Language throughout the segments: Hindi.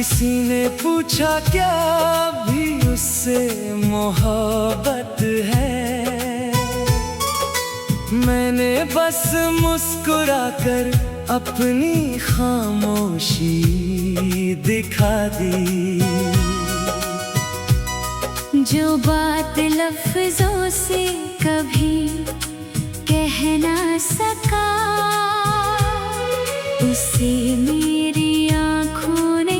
किसी ने पूछा क्या भी उससे मोहब्बत है। मैंने बस मुस्कुराकर अपनी खामोशी दिखा दी। जो बात लफ्जों से कभी कह ना सका, उसे मेरी आँखों ने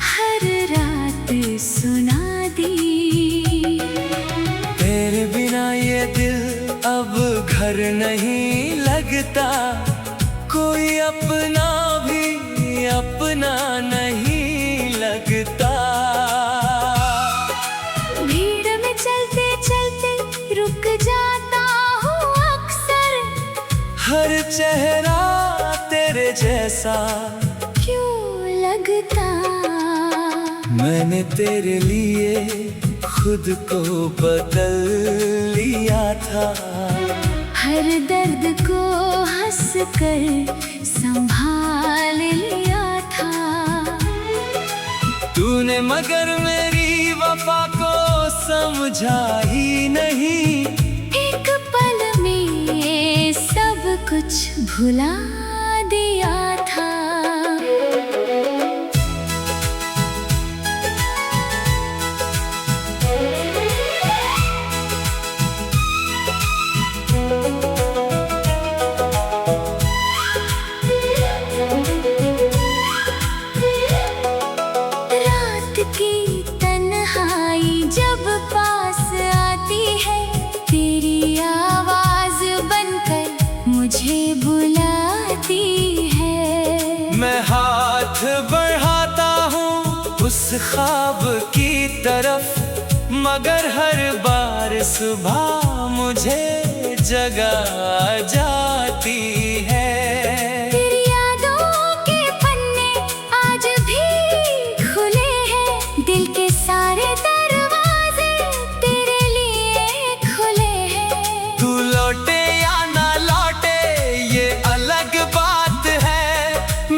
हर रात सुना दी। तेरे बिना ये दिल अब घर नहीं लगता, कोई अपना भी अपना नहीं लगता। भीड़ में चलते चलते रुक जाता हूँ अक्सर, हर चेहरा तेरे जैसा क्यों लगता। मैंने तेरे लिए खुद को बदल लिया था। हर दर्द को हंस कर संभाल लिया था। तूने मगर मेरी वफा को समझा ही नहीं। एक पल में सब कुछ भुला दिया था। रात की तन्हाई जब पास आती है, तेरी आवाज बनकर मुझे बुलाती है। मैं हाथ बढ़ाता हूँ उस ख्वाब की तरफ, मगर हर बार सुबह मुझे जगा जाती है। तेरी यादों के पन्ने आज भी खुले हैं, दिल के सारे दरवाजे तेरे लिए खुले हैं। तू लौटे या ना लौटे ये अलग बात है,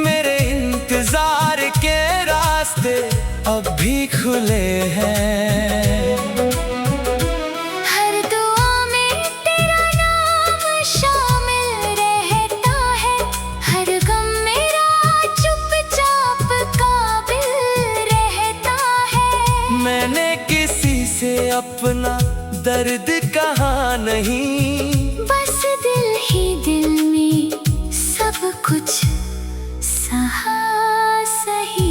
मेरे इंतजार के रास्ते अब भी खुले हैं। हर दुआ में तेरा नाम शामिल रहता है, हर गम मेरा चुपचाप काबिल रहता है। मैंने किसी से अपना दर्द कहा नहीं, बस दिल ही दिल में सब कुछ सहा सही।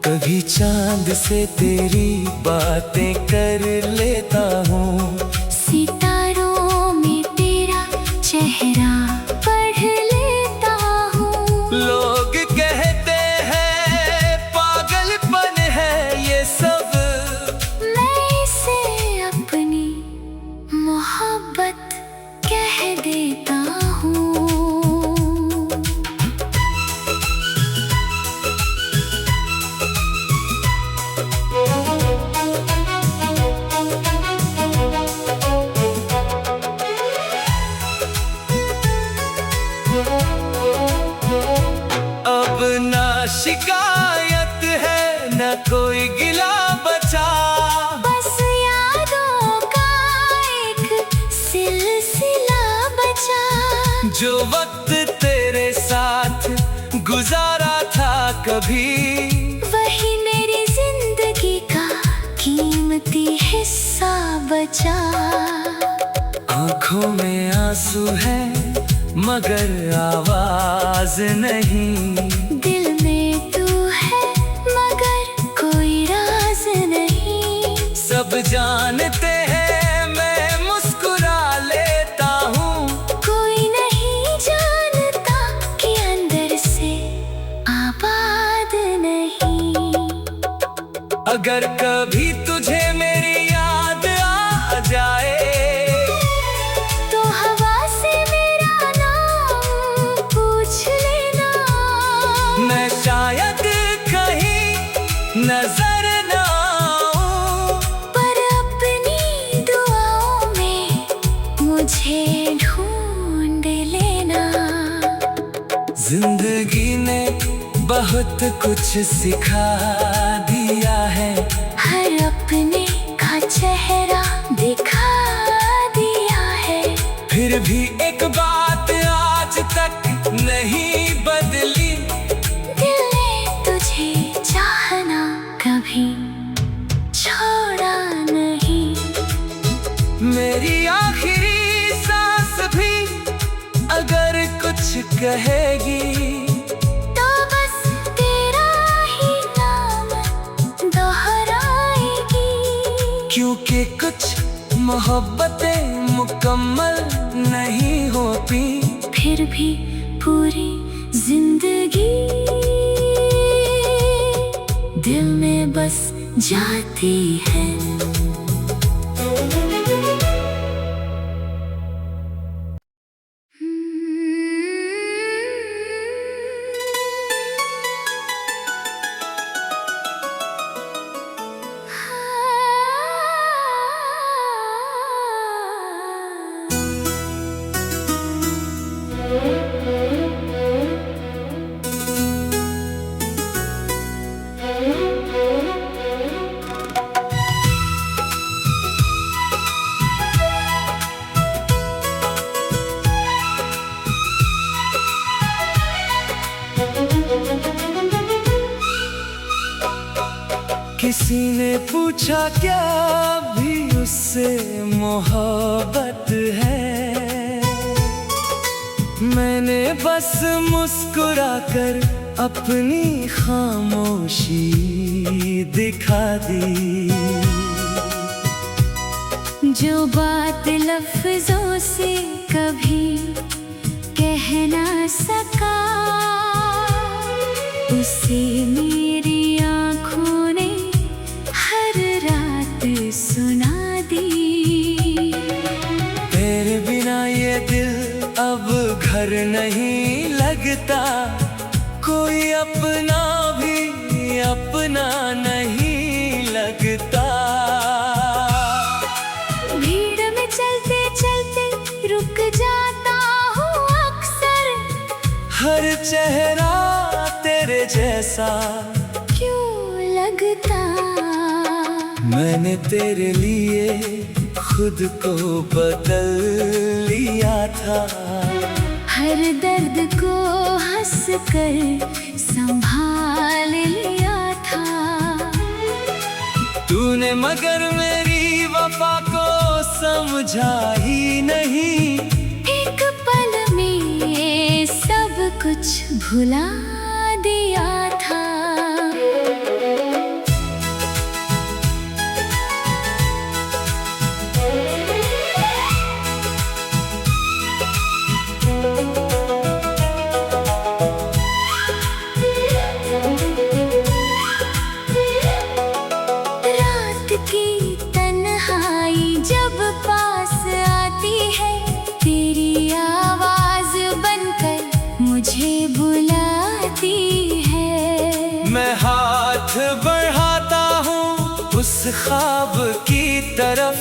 कभी चांद से तेरी बातें कर लेता हूँ, सितारों में तेरा चेहरा पढ़ लेता हूँ। लोग कहते हैं पागलपन है ये सब, मैं इसे अपनी मोहब्बत कह देता हूँ। अब ना शिकायत है न कोई गिला बचा, बस यादों का एक सिलसिला बचा। जो वक्त तेरे साथ गुजारा था कभी, वही मेरी जिंदगी का कीमती हिस्सा बचा। आँखों में आंसू है मगर आवाज नहीं, दिल में तू है मगर कोई राज नहीं। सब जानते हैं मैं मुस्कुरा लेता हूँ, कोई नहीं जानता कि अंदर से आबाद नहीं। अगर कभी तुझे मेरी याद आ जाए, तो हवा से मेरा नाम पूछ लेना। मैं शायद कहीं नजर न आऊं, पर अपनी दुआओं में मुझे ढूंढ लेना। जिंदगी ने बहुत कुछ सिखा दिया है। हर अपने का चेहरा दिखा दिया है। फिर भी एक बात आज तक नहीं बदली, दिल ने तुझे चाहना कभी छोड़ा नहीं। मेरी आखिरी सांस भी अगर कुछ कहेगी तो बस तेरा ही नाम दोहराएगी। क्योंकि कुछ मोहब्बतें मुकम्मल नहीं होती, फिर भी पूरी जिंदगी दिल में बस जाती है। किसी ने पूछा क्या भी उससे मोहब्बत है, मैंने बस मुस्कुराकर अपनी खामोशी दिखा दी। जो बात लफ्जों से कभी कह ना सका, उसे मेरी आँखों ने हर रात सुना दी। तेरे बिना ये दिल अब घर नहीं लगता, कोई अपना भी अपना नहीं लगता। भीड़ में चलते चलते रुक जाता हूँ अक्सर, हर चेहरा तेरे जैसा क्यों लगता। मैंने तेरे लिए खुद को बदल लिया था, हर दर्द को हंस कर संभाल लिया था। तूने मगर मेरी वफा को समझा ही नहीं, एक पल में सब कुछ भुला दिया था। रात की तन्हाई जब पास आती है, तेरी आवाज बनकर मुझे बुलाती है। मैं हाथ बढ़ाता हूँ उस ख्वाब की तरफ,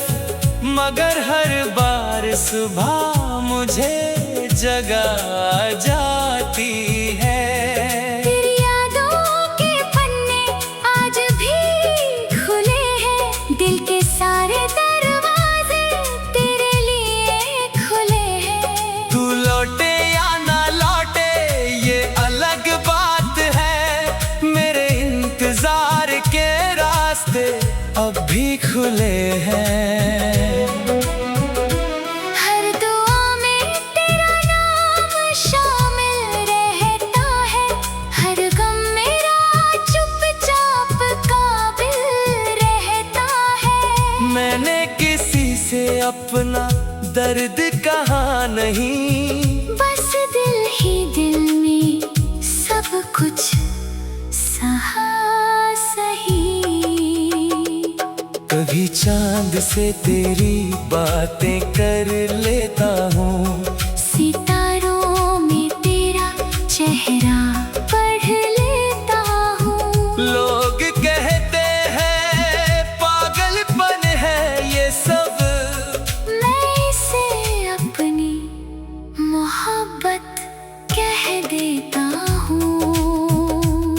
मगर हर बार सुबह मुझे जगा जाती है। तेरी यादों के पन्ने आज भी खुले हैं, दिल के सारे दरवाजे तेरे लिए खुले हैं। तू लौटे या ना लौटे ये अलग बात है, मेरे इंतजार के रास्ते अब भी खुले हैं। हर दुआ में तेरा नाम शामिल रहता है, हर गम मेरा चुपचाप काबिल रहता है। मैंने किसी से अपना दर्द कहा नहीं, बस दिल ही दिल में सब कुछ सहा सही। कभी चांद से तेरी बातें कर लेता हूँ, सितारों में तेरा चेहरा पढ़ लेता हूँ। लोग कहते हैं पागलपन है ये सब, मैं इसे अपनी मोहब्बत कह देता हूँ।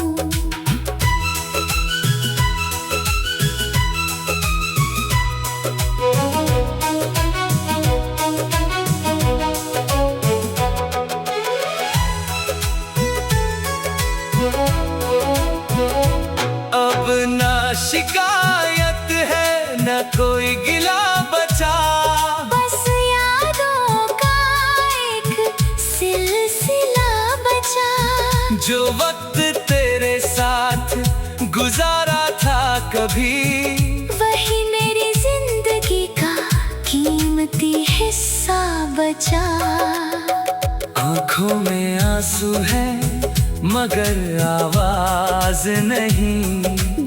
जो वक्त तेरे साथ गुजारा था कभी, वही मेरी जिंदगी का कीमती हिस्सा बचा। आंखों में आंसू है मगर आवाज नहीं,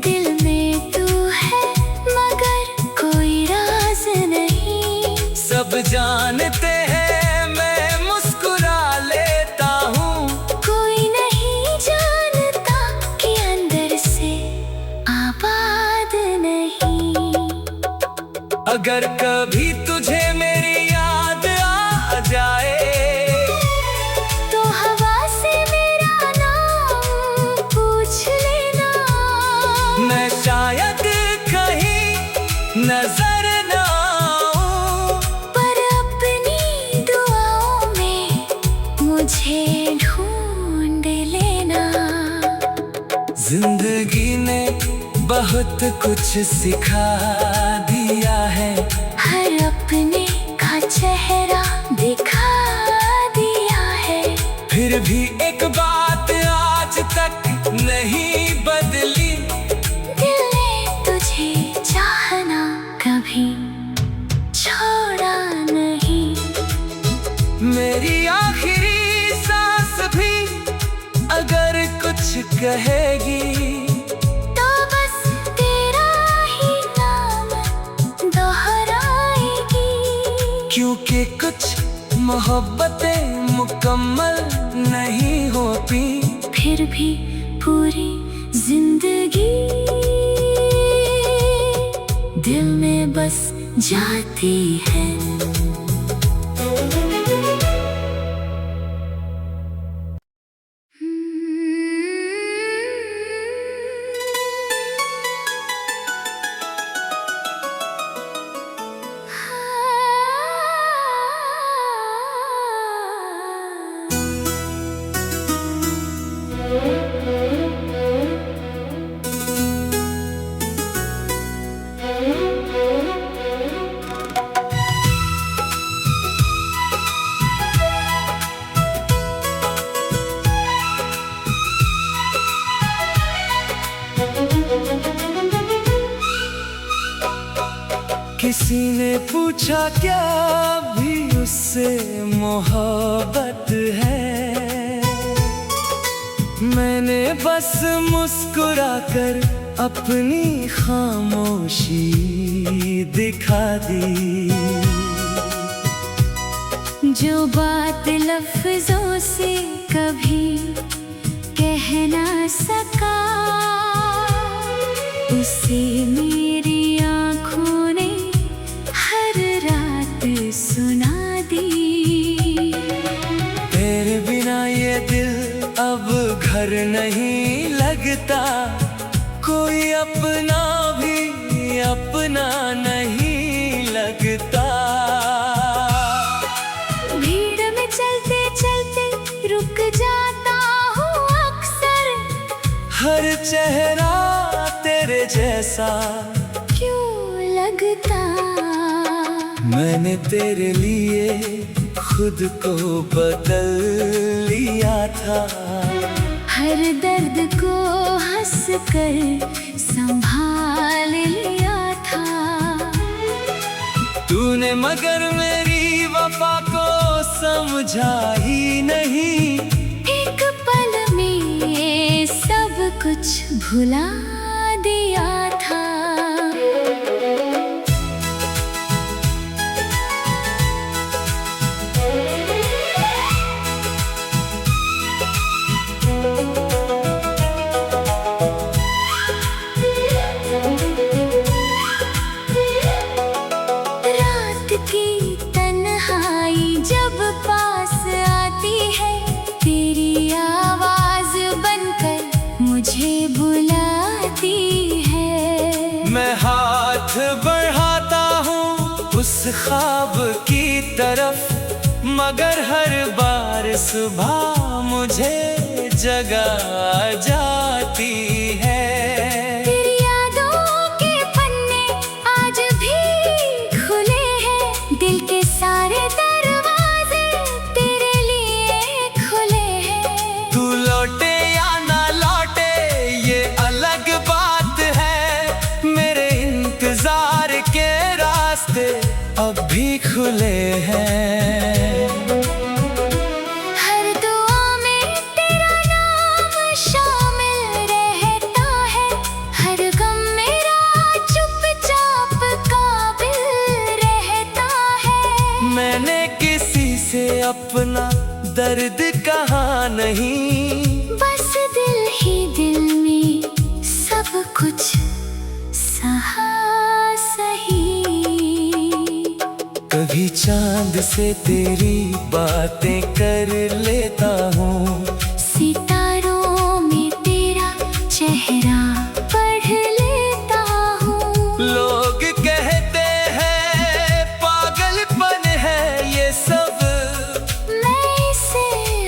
दिल में तू है मगर कोई राज नहीं। सब जानते हैं मैं मुस्कुरा लेता हूँ, कोई नहीं जानता कि अंदर से आबाद नहीं। अगर कभी तुझे मेरी याद आ जाए, तो हवा से मेरा नाम पूछ लेना। मैं शायद कहीं नजर न आऊं, पर अपनी दुआओं में मुझे ढूंढ लेना। जिंदगी ने बहुत कुछ सिखा दिया है, हर अपने का चेहरा दिखा दिया है। फिर भी एक बात आज तक नहीं बदली, दिल ने तुझे चाहना कभी छोड़ा नहीं। मेरी आखिरी सांस भी अगर कुछ कहेगी, तो बस तेरा ही नाम दोहराएगी। क्योंकि कुछ मोहब्बतें मुकम्मल नहीं होती, फिर भी पूरी जिंदगी दिल में बस जाती है। किसी ने पूछा क्या भी उससे मोहब्बत है, मैंने बस मुस्कुरा कर अपनी खामोशी दिखा दी। जो बात लफ्जों से कभी कह ना सका, उसे मेरी आँखों ने हर रात सुना दी। तेरे बिना ये दिल अब घर नहीं लगता, कोई अपना भी अपना नहीं लगता। भीड़ में चलते चलते रुक जाता हूँ अक्सर, हर चेहरा तेरे जैसा क्यों लगता। मैंने तेरे लिए खुद को बदल लिया था, हर दर्द को हंस कर संभाल लिया था। तूने मगर मेरी वफा को समझा ही नहीं, एक पल में सब कुछ भुला दिया था। रात की तन्हाई जब पास आती है, तेरी आवाज बनकर मुझे बुलाती है। मैं हाथ बढ़ाता हूँ उस ख्वाब की तरफ, मगर हर बार सुबह मुझे जगा जाती है। तेरी यादों के पन्ने आज भी खुले हैं, दिल के सारे दरवाजे तेरे लिए खुले हैं। तू लौटे अब भी खुले हैं। हर दुआ में तेरा नाम शामिल रहता है, हर गम मेरा चुपचाप काबिल रहता है। मैंने किसी से अपना दर्द कहा नहीं, बस दिल ही दिल में सब कुछ सहा सही। कभी चांद से तेरी बातें कर लेता हूँ, सितारों में तेरा चेहरा पढ़ लेता हूँ। लोग कहते हैं पागलपन है ये सब, मैं इसे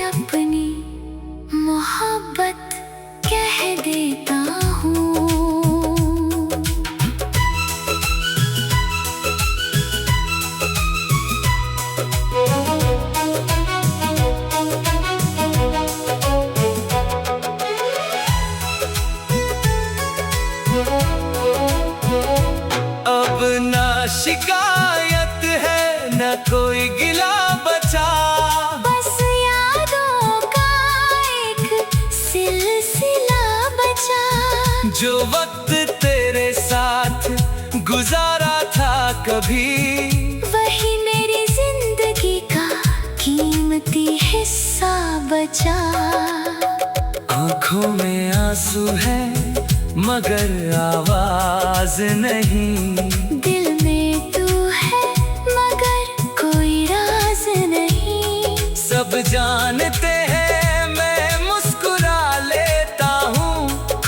अपनी मोहब्बत कह देता हूँ। अब ना शिकायत है न कोई गिला बचा, बस यादों का एक सिलसिला बचा। जो वक्त तेरे साथ गुजारा था कभी, वही मेरी जिंदगी का कीमती हिस्सा बचा। आँखों में आंसू है मगर आवाज नहीं, दिल में तू है मगर कोई राज नहीं। सब जानते हैं मैं मुस्कुरा लेता हूँ,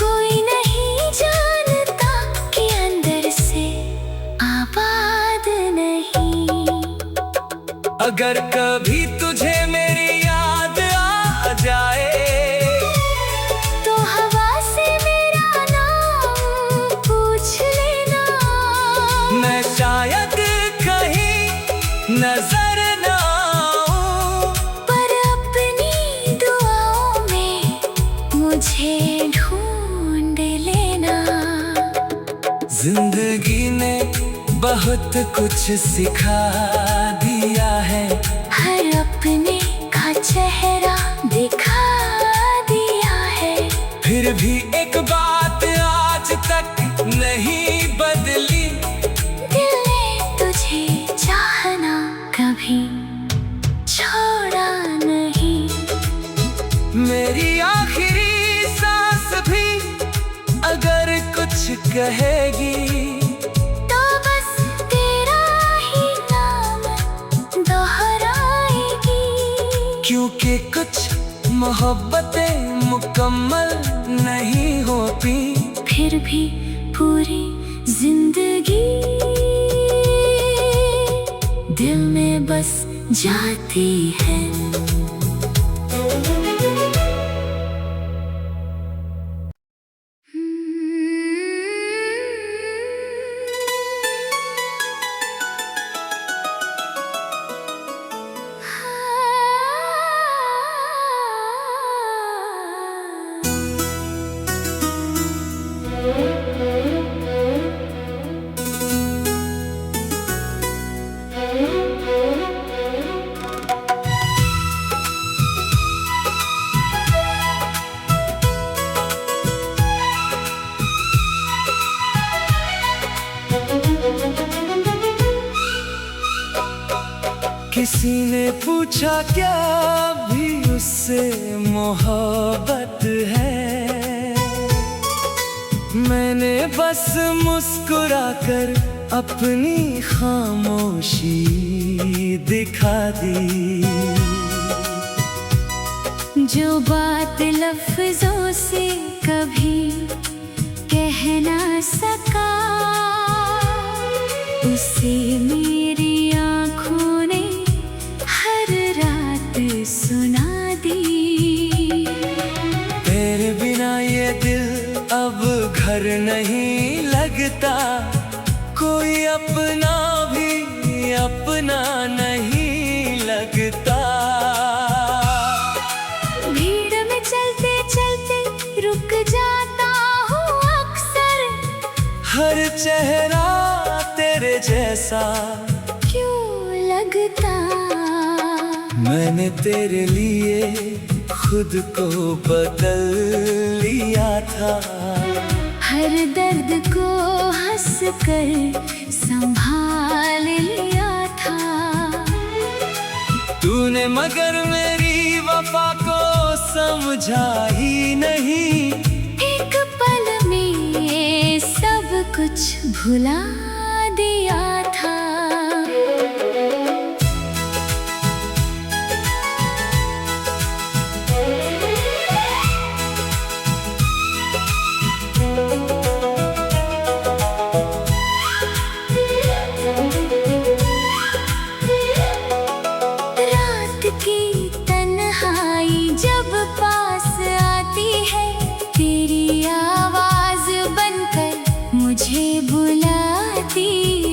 कोई नहीं जानता कि अंदर से आबाद नहीं। अगर कभी तुझे मेरी याद आ जाए, तो हवा से मेरा नाम पूछ लेना। मैं शायद कहीं नजर न आऊं, पर अपनी दुआओं में मुझे ढूंढ लेना। जिंदगी ने बहुत कुछ सिखा दिया है, हर अपने का चेहरा दिखा दिया है। फिर भी एक बात आज तक नहीं बदली, दिल ने तुझे चाहना कभी छोड़ा नहीं। मेरी आखिरी सांस भी अगर कुछ कहेगी, तो बस तेरा ही नाम दोहराएगी। क्योंकि कुछ मोहब्बतें मुकम्मल नहीं होती, फिर भी पूरी जिंदगी दिल में बस जाती है। किसी ने पूछा क्या भी उससे मोहब्बत है, मैंने बस मुस्कुरा कर अपनी खामोशी दिखा दी। जो बात लफ्जों से कभी कह ना सका, उसे मेरी आँखों ने हर रात सुना दी। तेरे बिना ये दिल अब घर नहीं लगता, कोई अपना भी अपना नहीं लगता। भीड़ में चलते चलते रुक जाता हूँ अक्सर, हर चेहरा तेरे जैसा क्यों लगता। मैंने तेरे लिए खुद को बदल लिया था। हर दर्द को हंस कर संभाल लिया था। तूने मगर मेरी वफा को समझा ही नहीं। एक पल में सब कुछ भुला दिया था। रात की तन्हाई जब पास आती है, तेरी आवाज बनकर मुझे बुलाती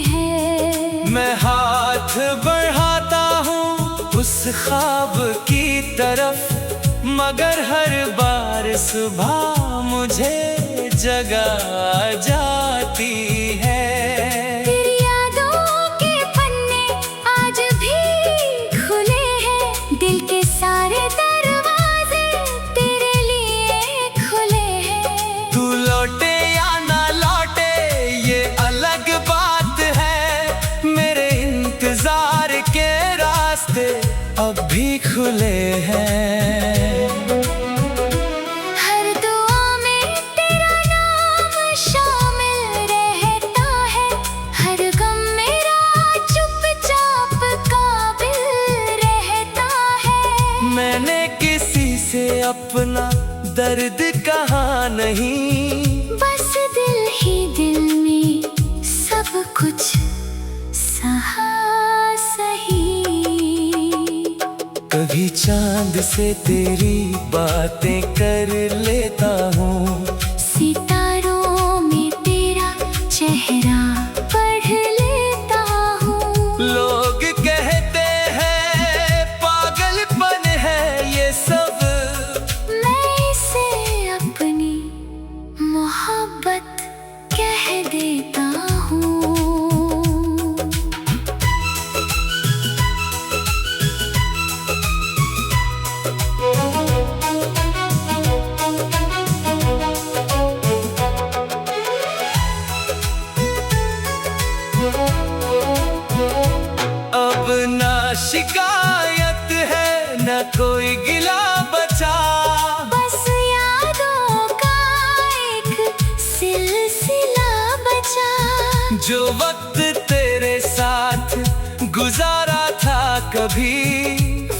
है। मैं हाथ बढ़ाता हूँ उस ख्वाब की तरफ, मगर हर बार सुबह मुझे जगा जाती है। तेरी यादों के पन्ने आज भी खुले हैं, दिल के सारे दरवाजे तेरे लिए खुले हैं। तू लौटे या ना लौटे ये अलग बात है, मेरे इंतजार के रास्ते अब भी खुले हैं। हर दुआ में तेरा नाम शामिल रहता है, हर गम मेरा चुपचाप काबिल रहता है। मैंने किसी से अपना दर्द कहा नहीं, बस दिल ही दिल में सब कुछ सहा सही। कभी चांद से तेरी बातें कर लेता हूँ, सितारों में तेरा चेहरा पढ़ लेता हूँ। लोग कहते हैं पागलपन है ये सब, मैं इसे अपनी मोहब्बत कह देता हूँ। अब ना शिकायत है न कोई गिला बचा। बस यादों का एक सिलसिला बचा। जो वक्त तेरे साथ गुजारा था कभी,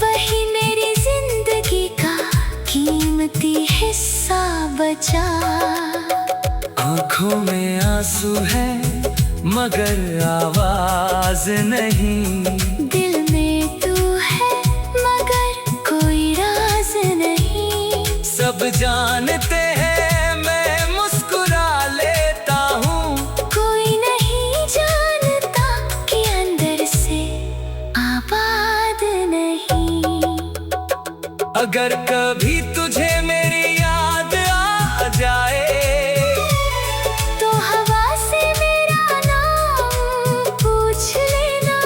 वही मेरी जिंदगी का कीमती हिस्सा बचा। आँखों में आंसू है मगर आवाज नहीं। दिल में तू है मगर कोई राज नहीं। सब जानते हैं मैं मुस्कुरा लेता हूँ, कोई नहीं जानता कि अंदर से आबाद नहीं। अगर कभी तुझे मेरी याद आ जाए, तो हवा से मेरा नाम पूछ लेना।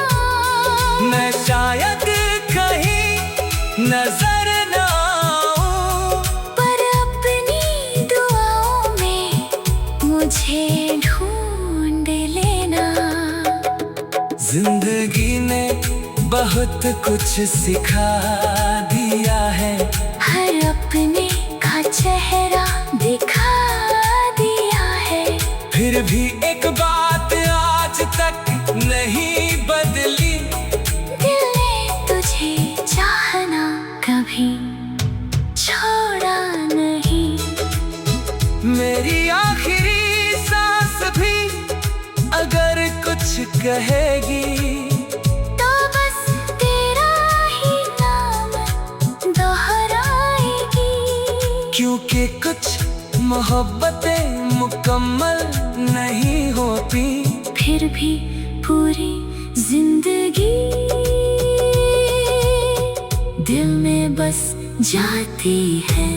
मैं शायद कहीं नजर न आऊं, पर अपनी दुआओं में मुझे ढूंढ लेना। जिंदगी ने बहुत कुछ सिखा दिया है, हर अपने का चेहरा दिखा दिया है। फिर भी एक बात आज तक नहीं बदली। दिल ने तुझे चाहना कभी छोड़ा नहीं। मेरी आखिरी सांस भी अगर कुछ कहेगी, तो बस तेरा ही नाम दोहराएगी। क्योंकि कुछ मोहब्बतें मुकम्मल नहीं होती। फिर भी पूरी जिंदगी दिल में बस जाती है।